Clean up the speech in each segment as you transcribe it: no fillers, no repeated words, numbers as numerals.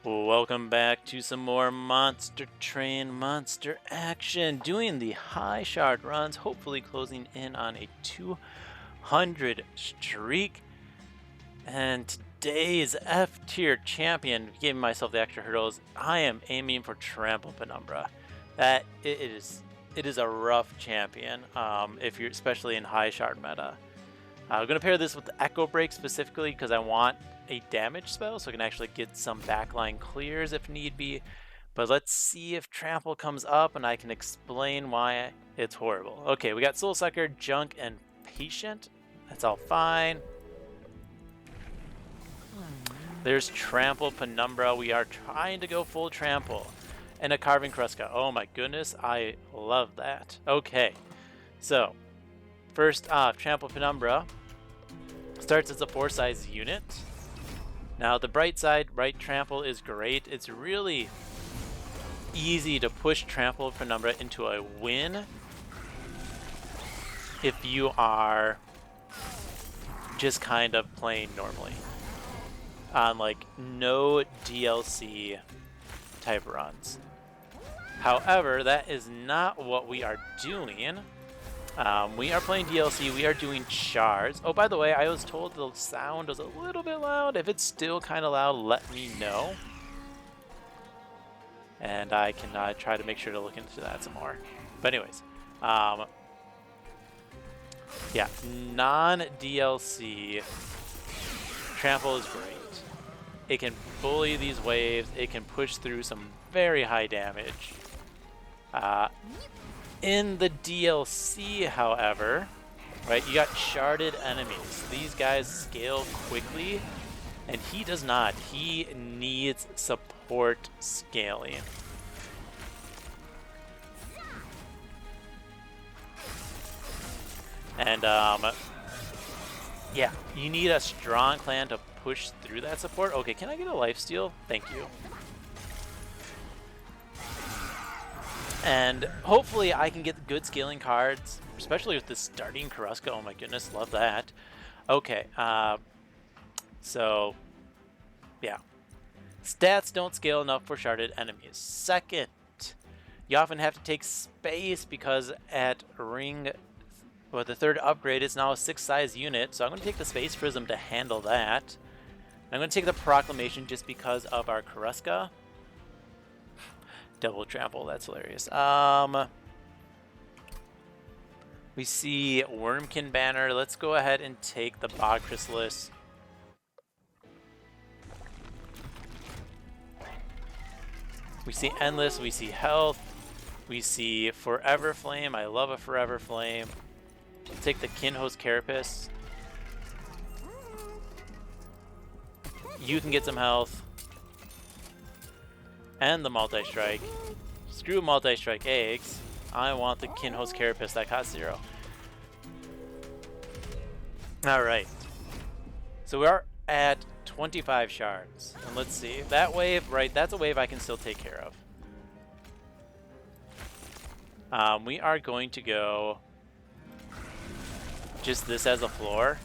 Welcome back to some more Monster Train Monster action. Doing the high shard runs, hopefully closing in on a 200 streak. And today's F tier champion, giving myself the extra hurdles, I am aiming for Trample Penumbra. It is a rough champion, if you're especially in high shard meta. I'm going to pair this with the Echo Break specifically because I want a damage spell so I can actually get some backline clears if need be. But let's see if Trample comes up and I can explain why it's horrible. Okay, we got Soul Sucker, Junk, and Patient. That's all fine. There's Trample Penumbra. We are trying to go full Trample. And a Carving Kruska. Oh my goodness, I love that. Okay, so first off, Trample Penumbra starts as a 4-size unit. Now the bright side, right Trample is great. It's really easy to push Trample Penumbra into a win if you are just kind of playing normally on like no DLC type runs. However, that is not what we are doing. We are playing DLC, we are doing Shards. Oh, by the way, I was told the sound was a little bit loud. If it's still kind of loud, let me know. And I can try to make sure to look into that some more. But anyways, yeah, non-DLC Trample is great. It can bully these waves, it can push through some very high damage. In the DLC, however, right, you got sharded enemies. These guys scale quickly, and he does not. He needs support scaling. And, yeah, you need a strong clan to push through that support. Okay, can I get a lifesteal? Thank you. And hopefully I can get good scaling cards, especially with this starting Kruska. Oh my goodness, love that. Okay, so yeah. Stats don't scale enough for sharded enemies. Second, you often have to take space because at ring, well, the third upgrade is now a 6-size unit, so I'm going to take the Space Prism to handle that. I'm going to take the Proclamation just because of our Kruska. Double Trample, that's hilarious. We see Wurmkin banner. Let's go ahead and take the Bog Chrysalis. We see Endless, we see Health, we see Forever Flame. I love a Forever Flame. Take the Kinhost Carapace. You can get some health. And the Multi-Strike. Screw Multi-Strike eggs. I want the Kinhost Carapace that costs 0. Alright. So we are at 25 shards. And let's see. That wave, right, that's a wave I can still take care of. We are going to go just this as a floor.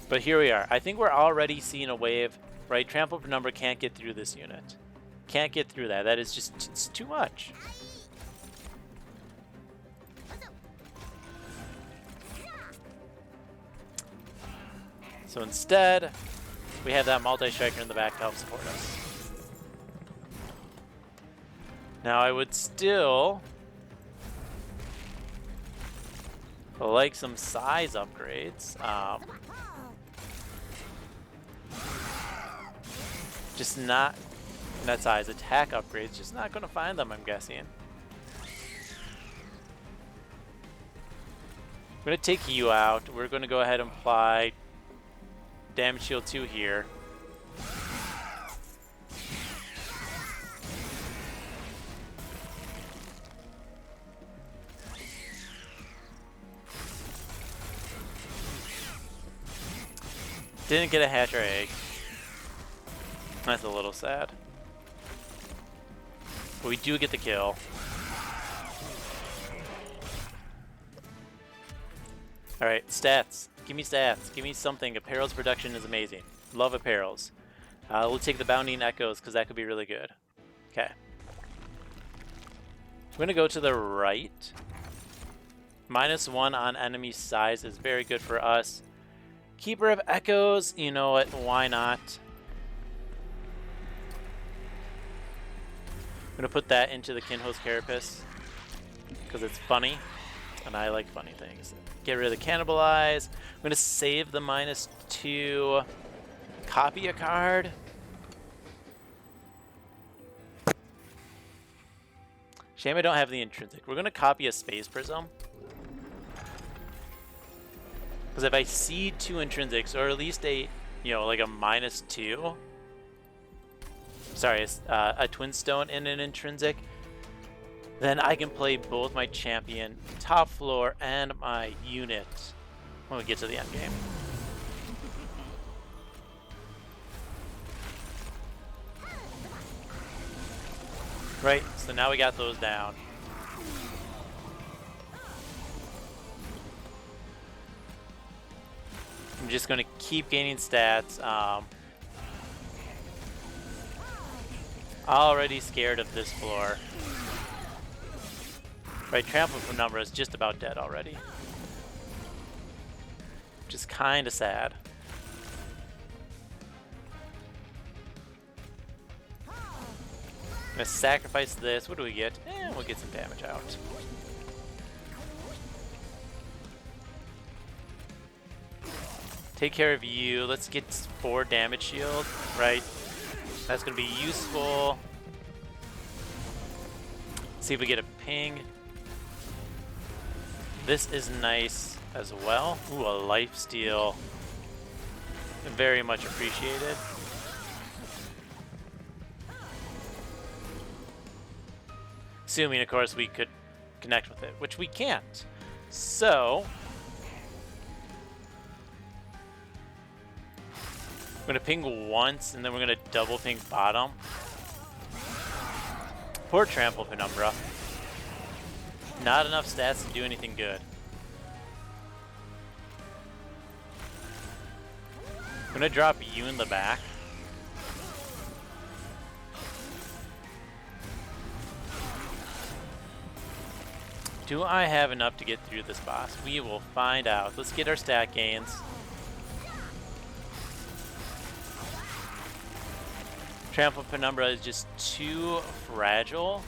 But here we are. I think we're already seeing a wave, right? Trample Penumbra can't get through this unit. Can't get through that. That is just, it's too much. So instead, we have that Multi-Striker in the back to help support us. Now I would still like some size upgrades. Just not that size. Attack upgrades, just not going to find them, I'm guessing. I'm going to take you out. We're going to go ahead and apply Damage Shield 2 here. Didn't get a hatch or egg. That's a little sad. But we do get the kill. Alright, stats. Give me stats. Give me something. Apparel's production is amazing. Love apparels. We'll take the Bounding Echoes because that could be really good. Okay. I'm going to go to the right. -1 on enemy size is very good for us. Keeper of Echoes, you know what? Why not? I'm going to put that into the Kinho's Carapace because it's funny, and I like funny things. Get rid of the Cannibalize. I'm going to save the -2. Copy a card. Shame I don't have the intrinsic. We're going to copy a Space Prism. Because if I see 2 intrinsics, or at least a, you know, like a -2. Sorry, a Twin Stone and an intrinsic. Then I can play both my champion, top floor, and my unit when we get to the end game. Right, so now we got those down. I'm just going to keep gaining stats. Already scared of this floor. Right, Trample Penumbra is just about dead already. Which is kind of sad. I'm gonna sacrifice this. What do we get? We'll get some damage out. Take care of you. Let's get 4 damage shield, right? That's gonna be useful. See if we get a ping. This is nice as well. Ooh, a lifesteal. Very much appreciated. Assuming, of course, we could connect with it, which we can't. So, we're going to ping once, and then we're going to double ping bottom. Poor Trample Penumbra. Not enough stats to do anything good. I'm going to drop you in the back. Do I have enough to get through this boss? We will find out. Let's get our stat gains. Trample Penumbra is just too fragile.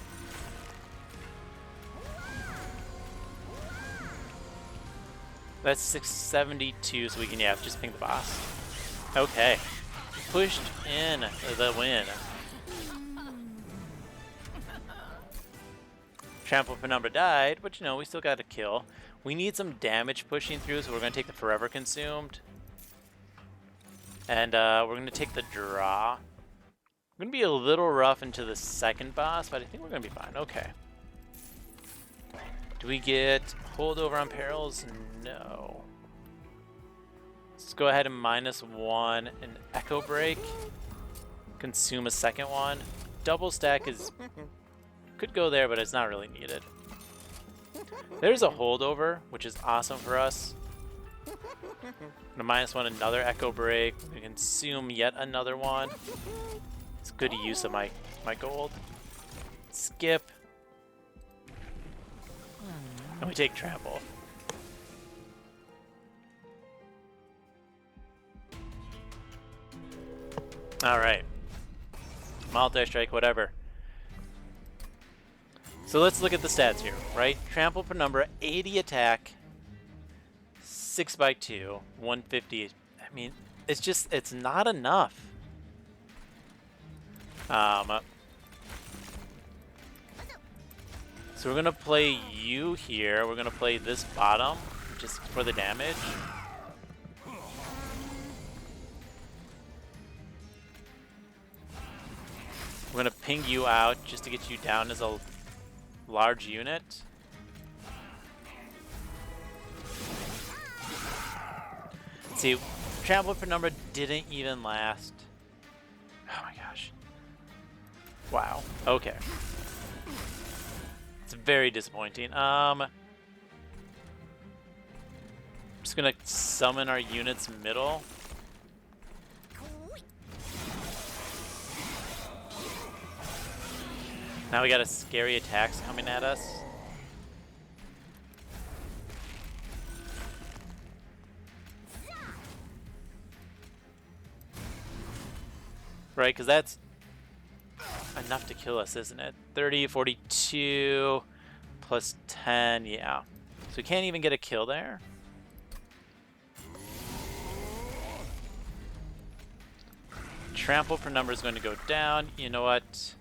That's 672, so we can, yeah, just ping the boss. Okay. Pushed in the win. Trample Penumbra died, but you know, we still got a kill. We need some damage pushing through, so we're going to take the Forever Consumed. And we're going to take the draw. We're going to be a little rough into the second boss, but I think we're going to be fine. Okay. Do we get holdover on perils? No. Let's go ahead and -1 and Echo Break. Consume a second one. Double stack is... could go there, but it's not really needed. There's a holdover, which is awesome for us. I'm gonna -1 another Echo Break. We consume yet another one. It's good use of my gold. Skip. And we take Trample. Alright. Multi-strike, whatever. So let's look at the stats here, right? Trample Penumbra, 80 attack, 6x2, 150. I mean, it's just, it's not enough. So we're going to play you here. We're going to play this bottom, just for the damage. We're going to ping you out just to get you down as a large unit. Let's see, Trample Penumbra didn't even last. Oh my gosh. Wow. Okay. It's very disappointing. Just gonna summon our units middle. Now we got a scary attacks coming at us. Right, because that's enough to kill us, isn't it? 30, 42, plus 10, yeah. So we can't even get a kill there. Trample Penumbra is going to go down. You know what?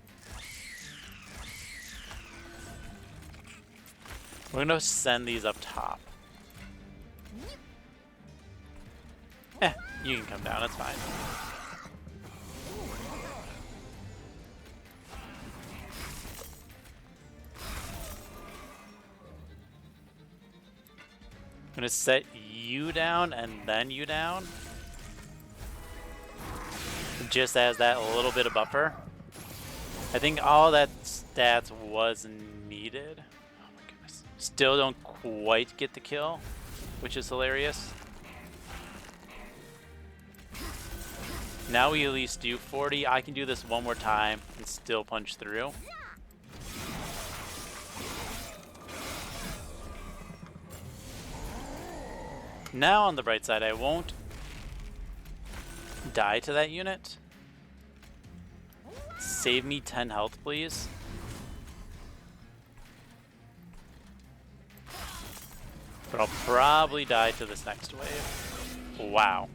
We're going to send these up top. You can come down, that's fine. I'm gonna set you down and then you down. Just as that little bit of buffer. I think all that stats was needed. Oh my goodness. Still don't quite get the kill, which is hilarious. Now we at least do 40. I can do this one more time and still punch through. Now on the bright side, I won't die to that unit. Save me 10 health, please. But I'll probably die to this next wave. Wow.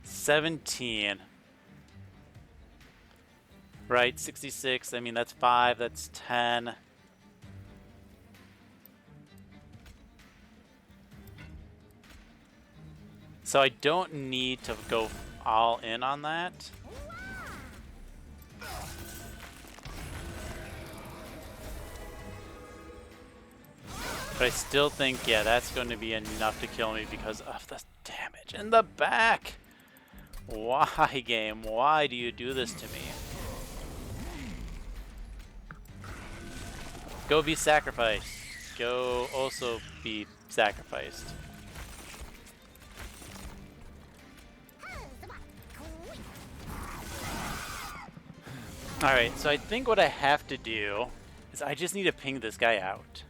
$17. Right, 66, I mean that's 5, that's 10. So I don't need to go all in on that. But I still think, yeah, that's going to be enough to kill me because of the damage in the back. Why, game? Why do you do this to me? Go be sacrificed. Go also be sacrificed. Alright, so I think what I have to do is I just need to ping this guy out.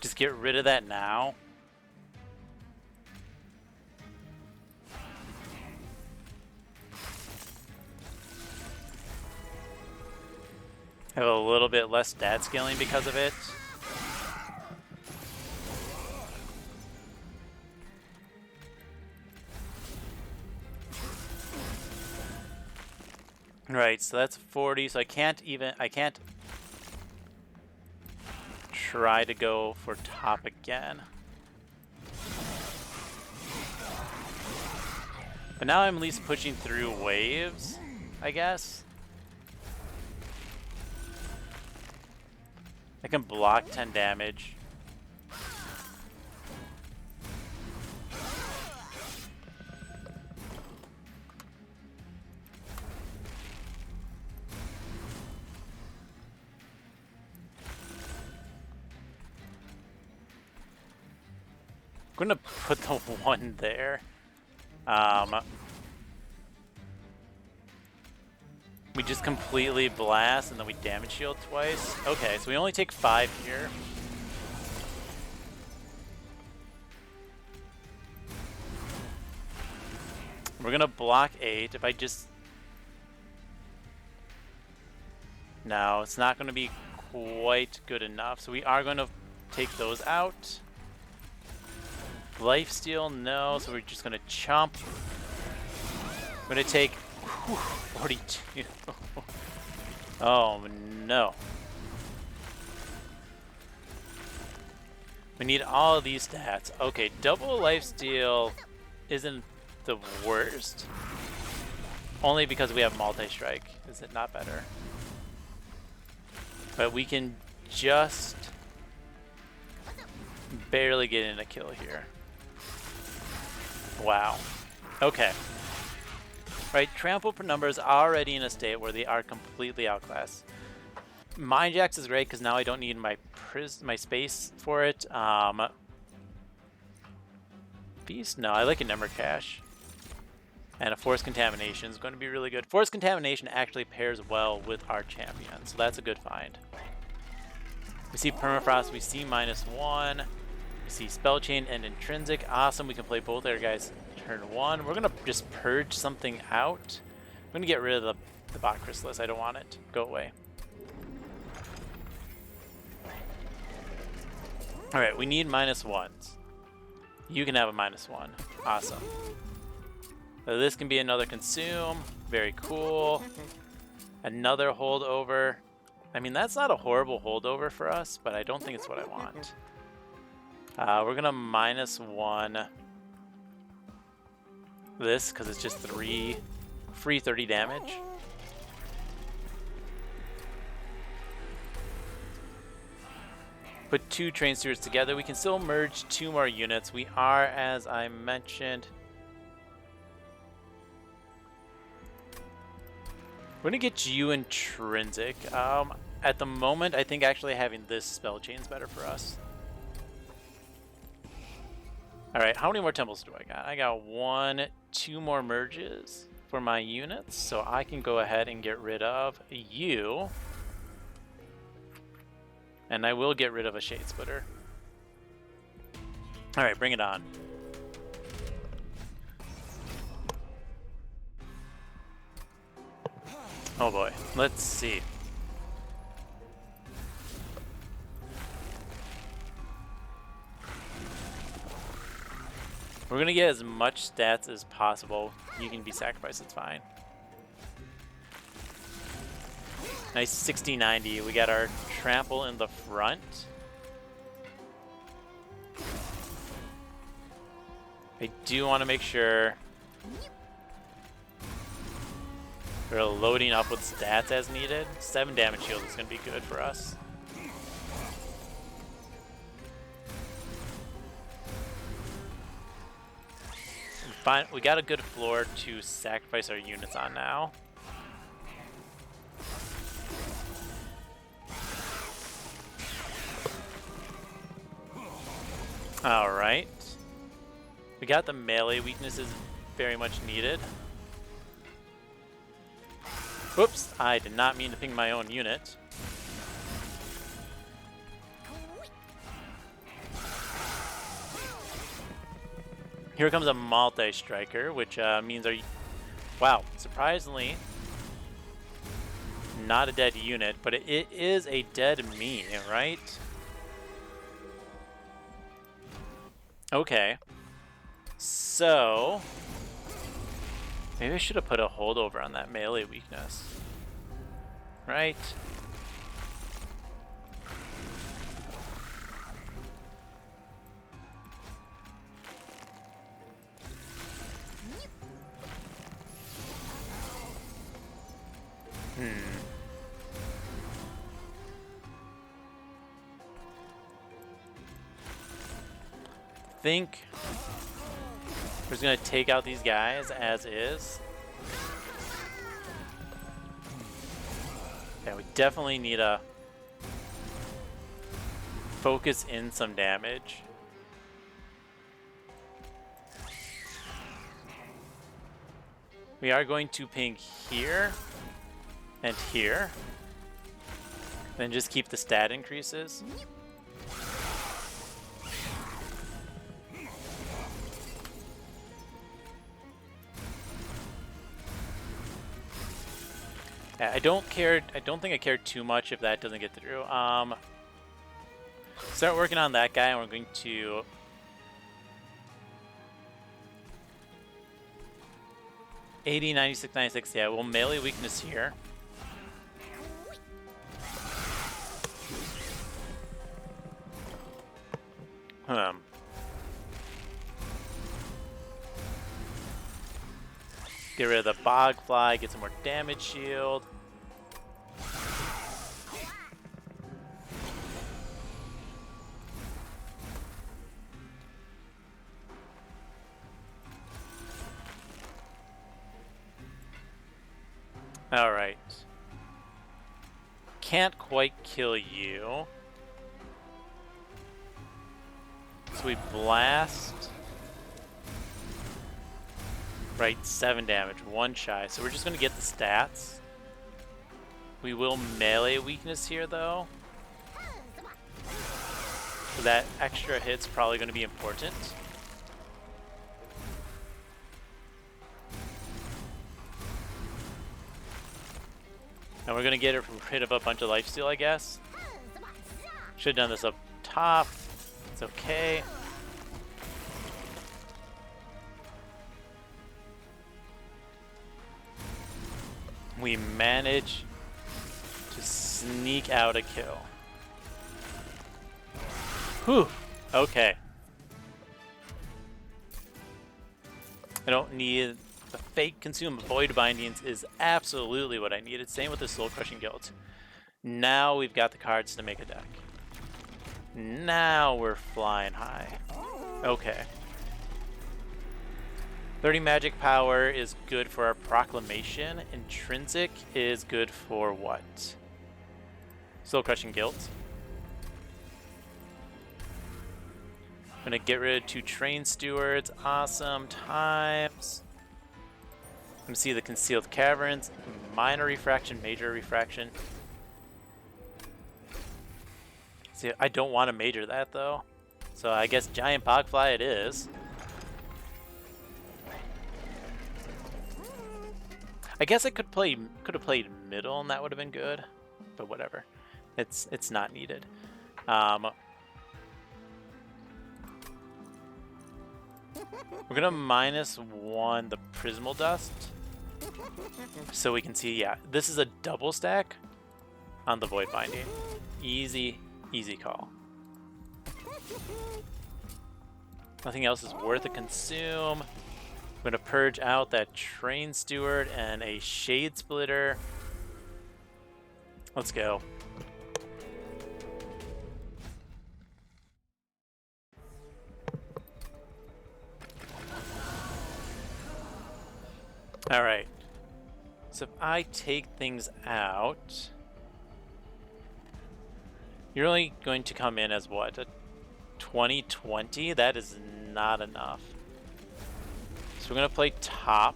Just get rid of that now. Have a little bit less stat scaling because of it. Right, so that's 40, so I can't try to go for top again. But now I'm at least pushing through waves, I guess. I can block 10 damage. I'm gonna put the one there. We just completely blast and then we damage shield twice. Okay, so we only take 5 here. We're gonna block 8. If I just... No, it's not gonna be quite good enough. So we are gonna take those out. Lifesteal, no, so we're just gonna chomp. We're gonna take 42. Oh no. We need all of these stats. Okay, double lifesteal isn't the worst. Only because we have multi-strike. Is it not better? But we can just barely get in a kill here. Wow. Okay. Right, Trample Penumbra is already in a state where they are completely outclassed. Mind Jacks is great because now I don't need my space for it. Beast? No, I like a Number Cache. And a Force Contamination is going to be really good. Force Contamination actually pairs well with our champion, so that's a good find. We see Permafrost, we see -1. We see Spell Chain and Intrinsic. Awesome, we can play both our guys turn 1. We're going to just purge something out. I'm going to get rid of the Bot Chrysalis. I don't want it. Go away. Alright, we need -1s. You can have a -1. Awesome. So this can be another consume. Very cool. Another holdover. I mean, that's not a horrible holdover for us, but I don't think it's what I want. We're going to -1 this because it's just free 30 damage. Put 2 Train Stewards together. We can still merge 2 more units. We are, as I mentioned, we're going to get you Intrinsic. At the moment, I think actually having this Spell Chain is better for us. Alright, how many more temples do I got? I got 1, 2 more merges for my units, so I can go ahead and get rid of you. And I will get rid of a Shade Splitter. Alright, bring it on. Oh boy, let's see. We're gonna get as much stats as possible. You can be sacrificed, it's fine. Nice 60-90. We got our trample in the front. I do want to make sure we're loading up with stats as needed. 7 damage shield is going to be good for us. Fine. We got a good floor to sacrifice our units on now. Alright. We got the melee weaknesses very much needed. Whoops, I did not mean to ping my own unit. Here comes a multi-striker, which means wow, surprisingly not a dead unit, but it is a dead me, right? Okay. So maybe I should have put a holdover on that melee weakness. Right? Think we're just gonna take out these guys as is. Yeah, we definitely need to focus in some damage. We are going to ping here and here. Then just keep the stat increases. I don't care. I don't think I care too much if that doesn't get through. Start working on that guy, and we're going to 80, 96, 96. Yeah, we'll melee weakness here. Get rid of the Bogfly, get some more damage shield. Alright. Can't quite kill you. So we blast. Right, 7 damage, 1 shy. So we're just going to get the stats. We will melee weakness here, though. So that extra hit's probably going to be important. And we're going to get rid of a bunch of lifesteal, I guess. Should have done this up top. It's okay. We manage to sneak out a kill. Whew. Okay. I don't need the fake consume void bindings is absolutely what I needed. Same with the soul crushing guild. Now we've got the cards to make a deck. Now we're flying high. Okay. 30 magic power is good for our proclamation. Intrinsic is good for what? Soul crushing guilt. I'm gonna get rid of 2 train stewards. Awesome times. I'm gonna see the concealed caverns. Minor refraction, major refraction. See, I don't want to major that though. So I guess giant bogfly it is. I guess I could have played middle and that would have been good, but whatever. It's not needed. We're gonna -1 the Prismal Dust, so we can see. Yeah, this is a double stack on the Void Binding. Easy call. Nothing else is worth a consume. I'm gonna purge out that Train Steward and a Shade Splitter. Let's go. All right. So if I take things out, you're only going to come in as what? A 20/20? That is not enough. So we're gonna play top.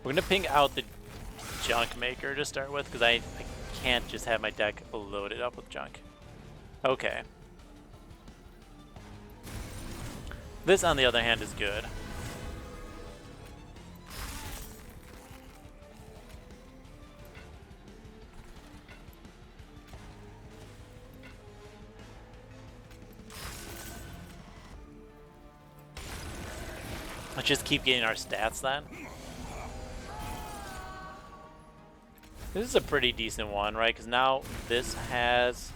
We're gonna ping out the junk maker to start with, because I can't just have my deck loaded up with junk. Okay. This, on the other hand, is good. Let's just keep getting our stats then. This is a pretty decent one, right? Because now this has...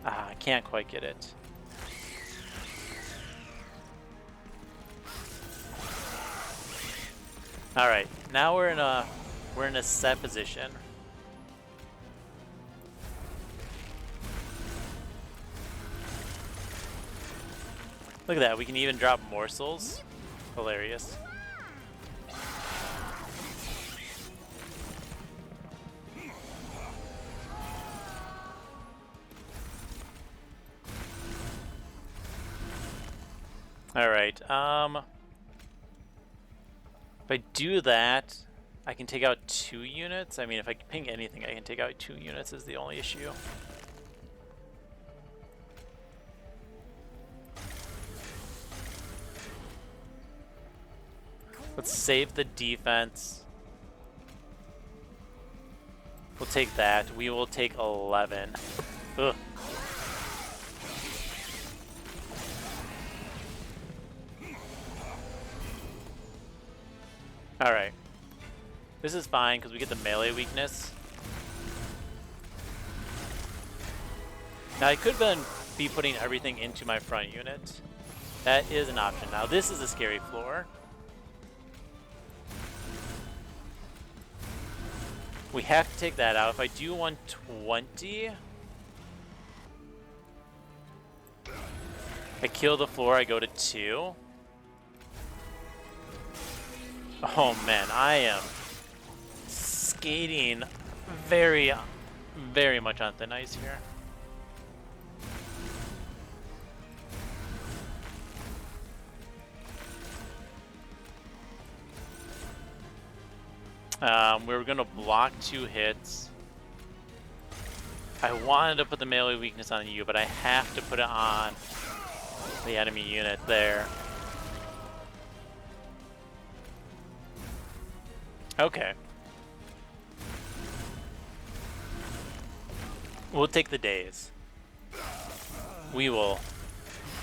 I can't quite get it. All right, now we're in a set position. Look at that, we can even drop morsels. Hilarious. All right, if I do that, I can take out 2 units. I mean, if I ping anything, I can take out 2 units is the only issue. Let's save the defense. We'll take that. We will take 11. Ugh. Alright. This is fine because we get the melee weakness. Now I could then be putting everything into my front unit. That is an option. Now this is a scary floor. We have to take that out. If I do 120, I kill the floor, I go to 2. Oh man, I am skating very, very much on thin ice here. We were gonna block 2 hits. I wanted to put the melee weakness on you, but I have to put it on the enemy unit there. Okay. We'll take the days. We will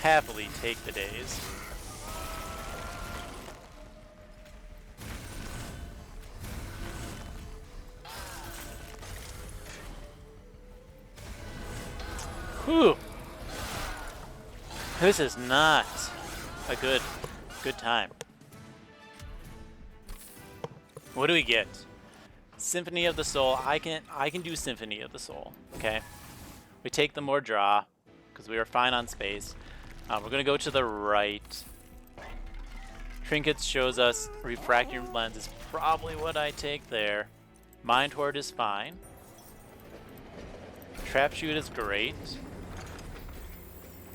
happily take the days. Whew. This is not a good time. What do we get? Symphony of the Soul. I can do Symphony of the Soul. Okay. We take the more draw because we are fine on space. We're gonna go to the right. Trinkets shows us refracting lens is probably what I take there. Mind Horde is fine. Trap Shoot is great.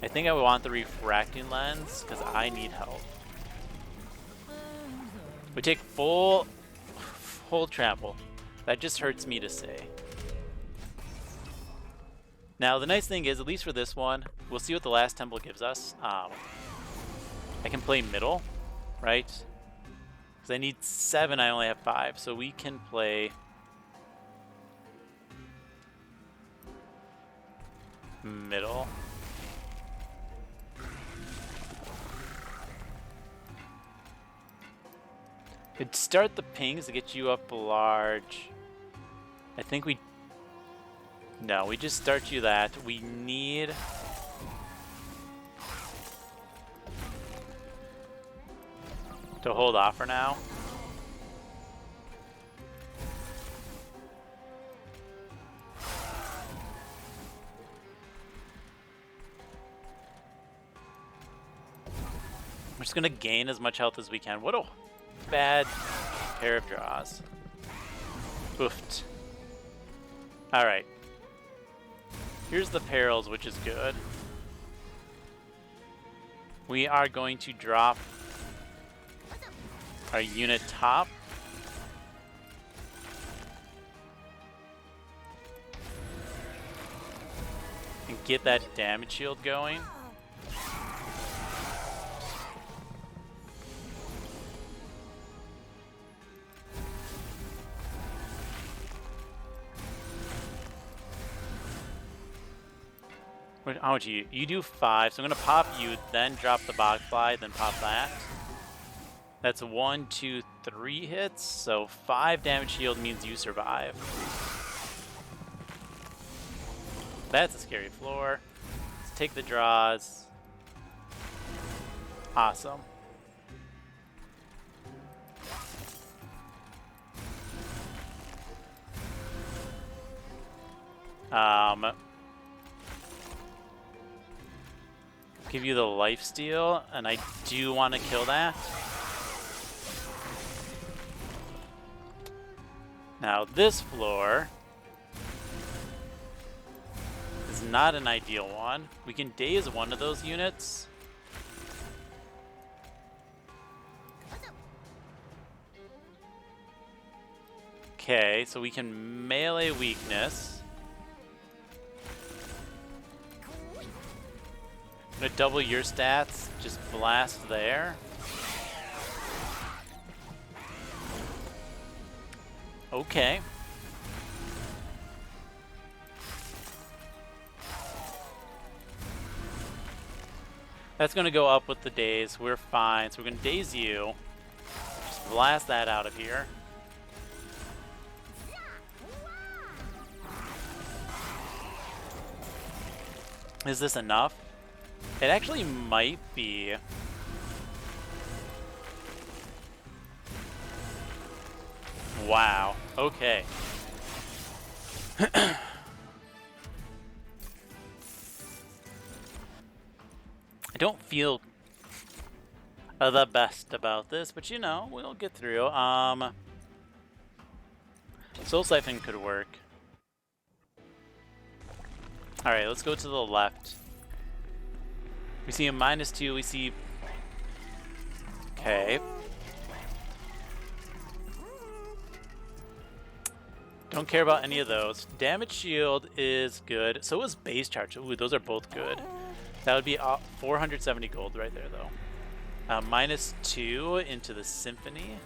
I think I want the refracting lens because I need help. We take full trample. That just hurts me to say. Now the nice thing is, at least for this one, we'll see what the last temple gives us. I can play middle, right? Because I need 7, I only have 5, so we can play middle. Could start the pings to get you up large. I think we... No, we just start you that. We need... to hold off for now. We're just gonna gain as much health as we can. What a bad pair of draws. Oofed. Alright. Here's the perils, which is good. We are going to drop our unit top. And get that damage shield going. How much you do 5, so I'm gonna pop you, then drop the Bogfly, then pop that. That's 1, 2, 3 hits, so 5 damage shield means you survive. That's a scary floor. Let's take the draws. Awesome. Give you the lifesteal, and I do want to kill that. Now this floor is not an ideal one. We can daze one of those units. Okay, so we can melee weakness. I'm gonna double your stats, just blast there. Okay. That's gonna go up with the daze. We're fine. So we're gonna daze you. Just blast that out of here. Is this enough? It actually might be. Wow. Okay. I the best about this, but you know, we'll get through. Soul Siphon could work. Alright, let's go to the left. We see a -2, we see... Okay. Don't care about any of those. Damage Shield is good. So is Base Charge. Ooh, those are both good. That would be 470 gold right there, though. -2 into the Symphony.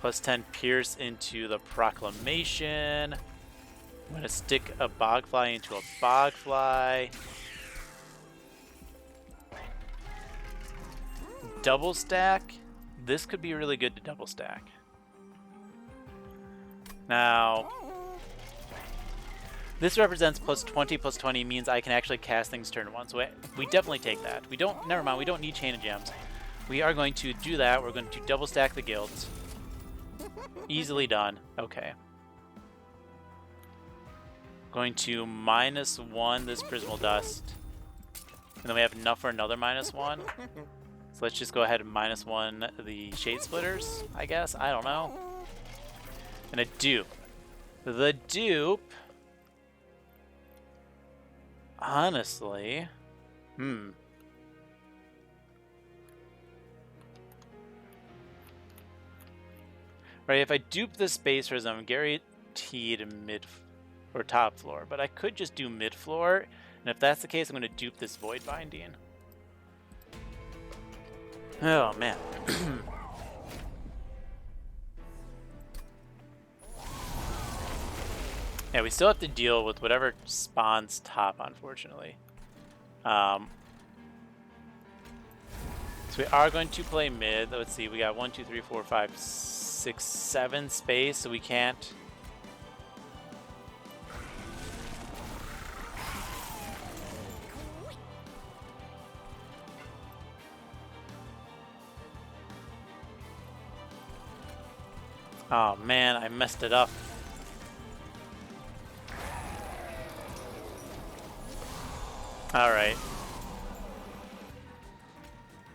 +10 Pierce into the Proclamation. I'm going to stick a Bogfly into a Bogfly. Double stack. This could be really good to double stack. Now, this represents +20, +20 means I can actually cast things turn 1. So we definitely take that. We don't, never mind, we don't need Chain of Gems. We are going to do that. We're going to double stack the guilds. Easily done. Okay. Going to -1 this Prismal Dust. And then we have enough for another -1. So let's just go ahead and -1 the Shade Splitters, I guess. I don't know. And a dupe. The dupe... Honestly... Right, if I dupe the Space Prism, I'm guaranteed mid or top floor. But I could just do mid floor. And if that's the case, I'm going to dupe this Void Binding. Oh, man. Yeah, we still have to deal with whatever spawns top, unfortunately. So we are going to play mid. Let's see, we got 1, 2, 3, 4, 5, 6, 7 space, so we can't... Oh man, I messed it up. Alright.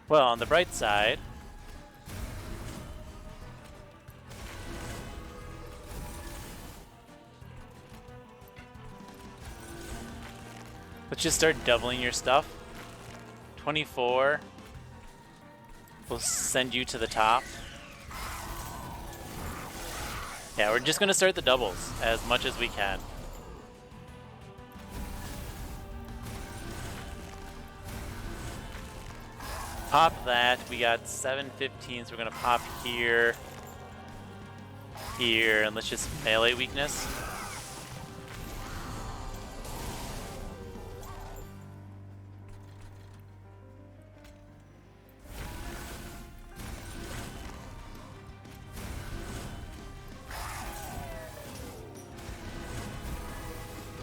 Well, on the bright side... Let's just start doubling your stuff. 24. We'll send you to the top. Yeah, we're just going to start the doubles as much as we can. Pop that. We got 715, so we're going to pop here, here, and let's just melee weakness.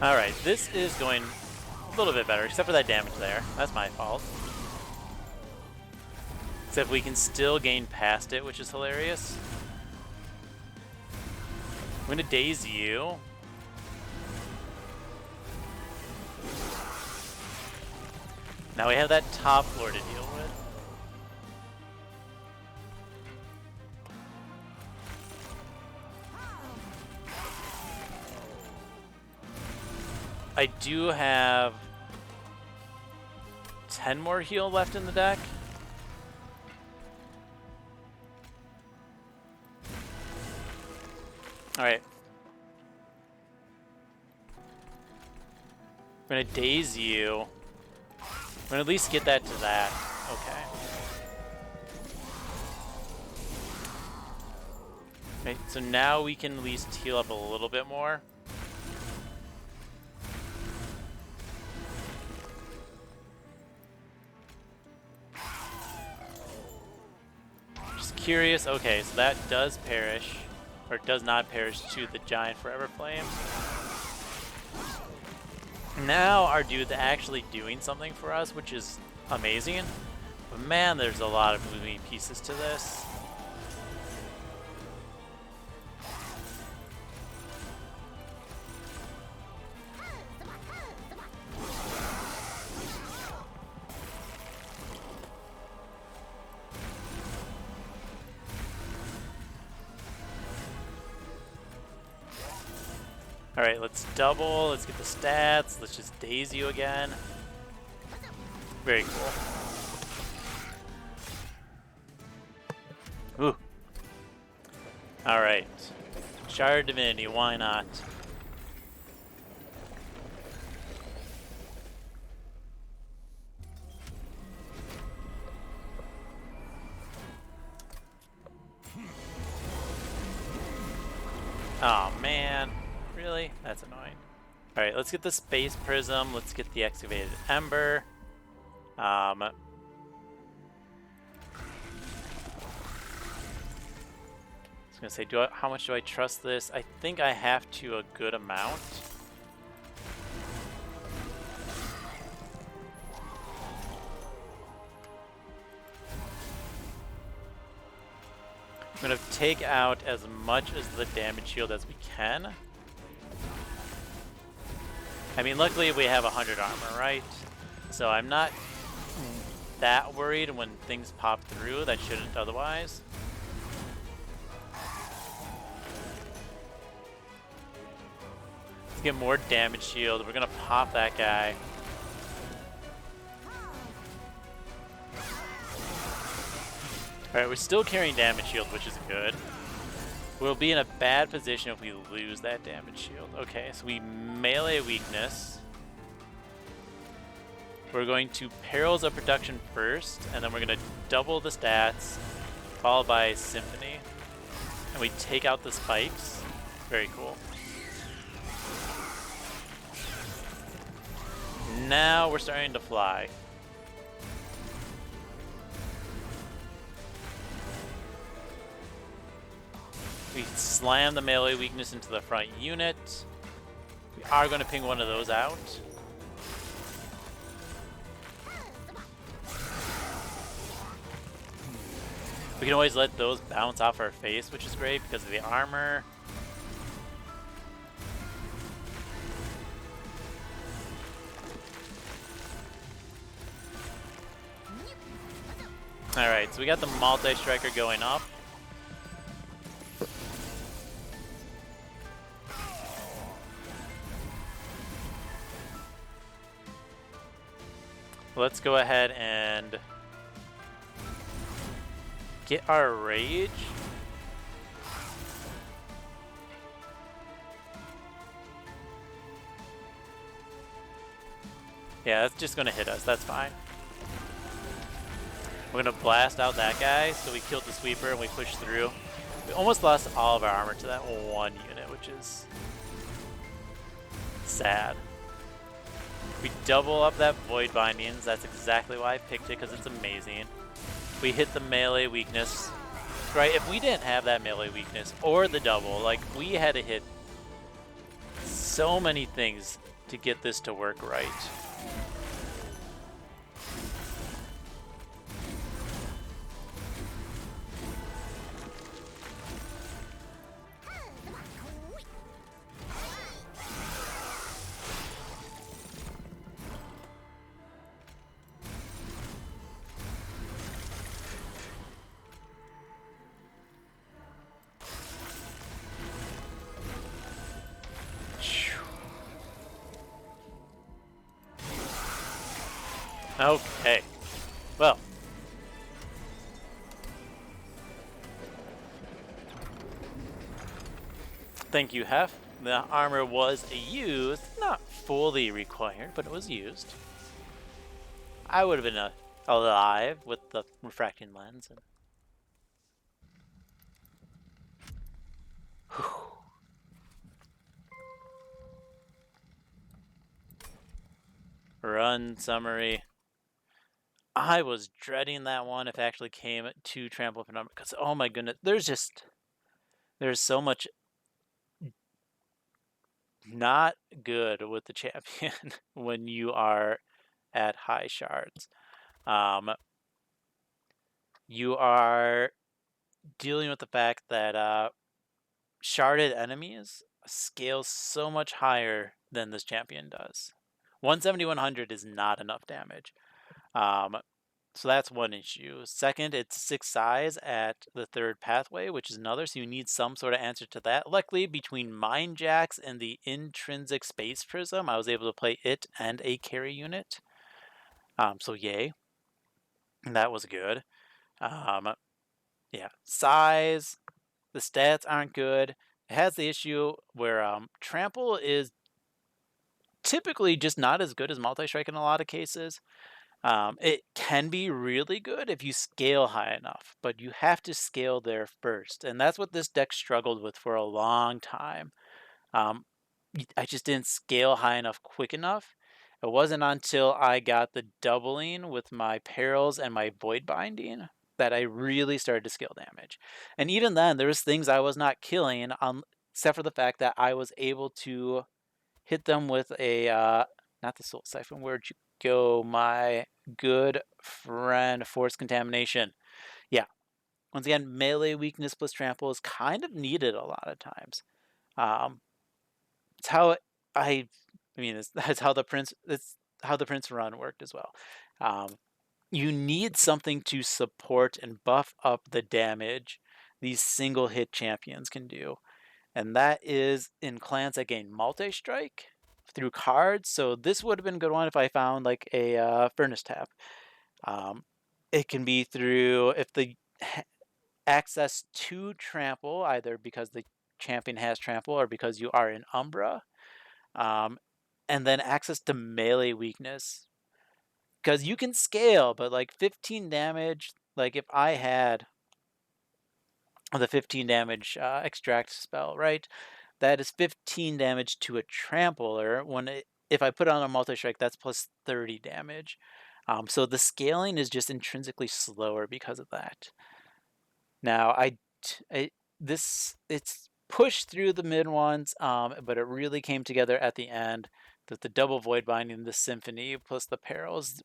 Alright, this is going a little bit better, except for that damage there. That's my fault. Except we can still gain past it, which is hilarious. I'm going to daze you. Now we have that top floor to deal with. I do have 10 more heal left in the deck. Alright. I'm gonna daze you. I'm gonna at least get that to that. Okay. Okay, so now we can at least heal up a little bit more. Just curious. Okay, so that does perish. Or does not perish to the Giant Forever Flame. Now our dude's actually doing something for us, which is amazing. But man, there's a lot of moving pieces to this. Alright, let's double. Let's get the stats. Let's just daze you again. Very cool. Ooh. Alright. Shard Divinity, why not? Oh man. Really? That's annoying. Alright, let's get the Space Prism. Let's get the Excavated Ember. I was gonna say, how much do I trust this? I think I have to a good amount. I'm gonna take out as much as the damage shield as we can. I mean, luckily we have 100 armor, right? So I'm not that worried when things pop through that shouldn't otherwise. Let's get more damage shield. We're gonna pop that guy. Alright, we're still carrying damage shield, which is good. We'll be in a bad position if we lose that damage shield. Okay, so we melee weakness. We're going to Perils of Production first, and then we're going to double the stats, followed by Symphony. And we take out the spikes. Very cool. Now we're starting to fly. We slam the melee weakness into the front unit. We are going to ping one of those out. We can always let those bounce off our face, which is great because of the armor. Alright, so we got the multi-striker going up. Let's go ahead and get our rage. Yeah, that's just gonna hit us, that's fine. We're gonna blast out that guy, so we killed the sweeper and we pushed through. We almost lost all of our armor to that one unit, which is sad. We double up that Void Bindings, that's exactly why I picked it, because it's amazing. We hit the melee weakness. Right, if we didn't have that melee weakness, or the double, like, we had to hit so many things to get this to work right. Okay, well. Thank you, Hef. The armor was used, not fully required, but it was used. I would have been alive with the refracting lens. And... Run summary. I was dreading that one if it actually came to Trample Penumbra, because oh my goodness, there's so much not good with the champion when you are at high shards. You are dealing with the fact that sharded enemies scale so much higher than this champion does. 170-100 is not enough damage. So that's one issue. Second, it's 6 size at the third pathway, which is another, so you need some sort of answer to that. Luckily, between Mind Jacks and the intrinsic space prism, I was able to play it and a carry unit. So yay. That was good. Yeah, size, the stats aren't good. It has the issue where trample is typically just not as good as multi-strike in a lot of cases. It can be really good if you scale high enough, but you have to scale there first. And that's what this deck struggled with for a long time. I just didn't scale high enough quick enough. It wasn't until I got the doubling with my perils and my void binding that I really started to scale damage. And even then, there was things I was not killing, except for the fact that I was able to hit them with a not the soul siphon. Where'd you go, my good friend? Force contamination. Yeah. Once again, melee weakness plus trample is kind of needed a lot of times. It's how that's how the prince. It's how the prince run worked as well. You need something to support and buff up the damage these single hit champions can do. And that is in clans that gain multi-strike through cards. So this would have been a good one if I found like a Furnace Tap. It can be through if the access to trample, either because the champion has trample or because you are in Umbra. And then access to melee weakness. Because you can scale, but like 15 damage, like if I had the 15 damage extract spell, right? That is 15 damage to a trampler. If I put on a multi-strike, that's plus 30 damage. So the scaling is just intrinsically slower because of that. Now, it's pushed through the mid ones, but it really came together at the end. That the double void binding, the symphony, plus the perils,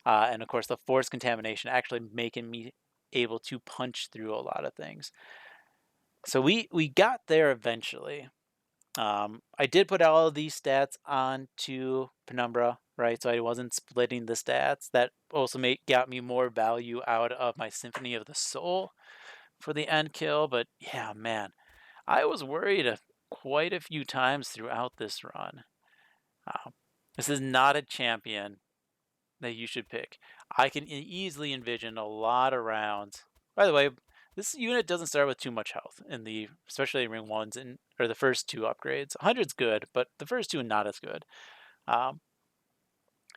and of course the force contamination actually making me able to punch through a lot of things. So we got there eventually. I did put all of these stats onto Penumbra, right? So I wasn't splitting the stats. That also got me more value out of my Symphony of the Soul for the end kill. But yeah, man, I was worried quite a few times throughout this run. This is not a champion that you should pick. I can easily envision a lot of rounds. By the way, this unit doesn't start with too much health in especially ring ones or the first two upgrades. 100's good, but the first two not as good.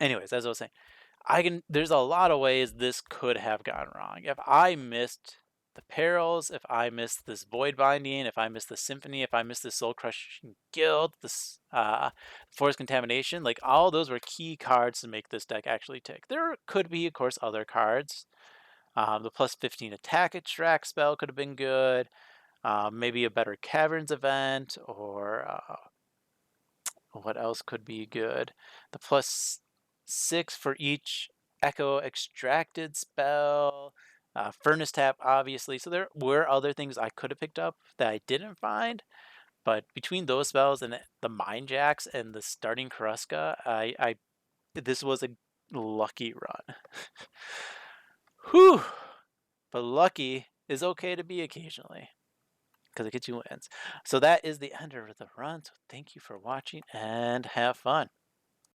Anyways, as I was saying, there's a lot of ways this could have gone wrong. If I missed the perils, if I missed this void binding, if I missed the symphony, if I missed the soul crushing guild, this force contamination, like all those were key cards to make this deck actually tick. There could be, of course, other cards. The plus 15 attack extract spell could have been good. Maybe a better caverns event, or what else could be good? The plus 6 for each echo extracted spell. Furnace Tap, obviously. So there were other things I could have picked up that I didn't find. But between those spells and the Mind Jacks and the starting Karuska, this was a lucky run. Whew! But lucky is okay to be occasionally, because it gets you wins. So that is the end of the run. So thank you for watching and have fun.